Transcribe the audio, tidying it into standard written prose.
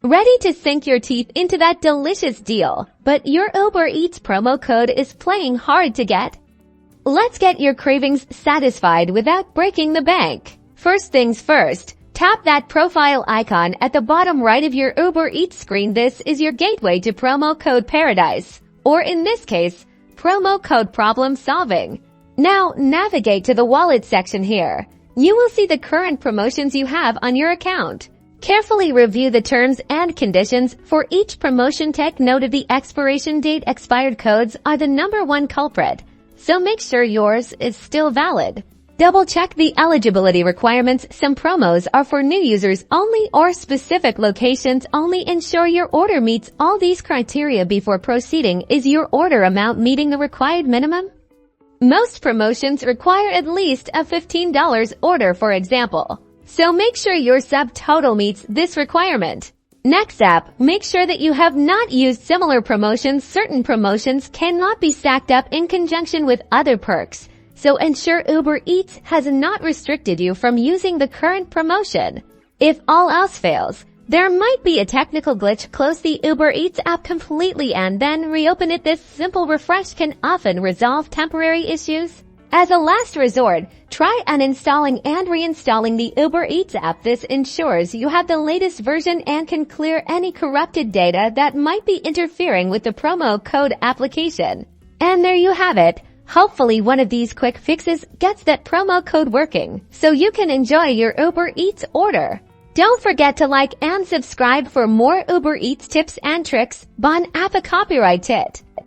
Ready to sink your teeth into that delicious deal, but your Uber Eats promo code is playing hard to get? Let's get your cravings satisfied without breaking the bank. First things first, tap that profile icon at the bottom right of your Uber Eats screen. This is your gateway to promo code paradise, or in this case, promo code problem solving. Now navigate to the wallet section here. You will see the current promotions you have on your account. Carefully review the terms and conditions for each promotion. Take note of the expiration date. Expired codes are the #1 culprit, so make sure yours is still valid. Double check the eligibility requirements. Some promos are for new users only or specific locations only. Ensure your order meets all these criteria before proceeding. Is your order amount meeting the required minimum? Most promotions require at least a $15 order, for example, so make sure your subtotal meets this requirement. Next up, make sure that you have not used similar promotions. Certain promotions cannot be stacked up in conjunction with other perks, so ensure Uber Eats has not restricted you from using the current promotion. If all else fails, there might be a technical glitch. Close the Uber Eats app completely and then reopen it. This simple refresh can often resolve temporary issues. As a last resort, try uninstalling and reinstalling the Uber Eats app. This ensures you have the latest version and can clear any corrupted data that might be interfering with the promo code application. And there you have it. Hopefully one of these quick fixes gets that promo code working, so you can enjoy your Uber Eats order. Don't forget to like and subscribe for more Uber Eats tips and tricks. Bon app, a copyright hit.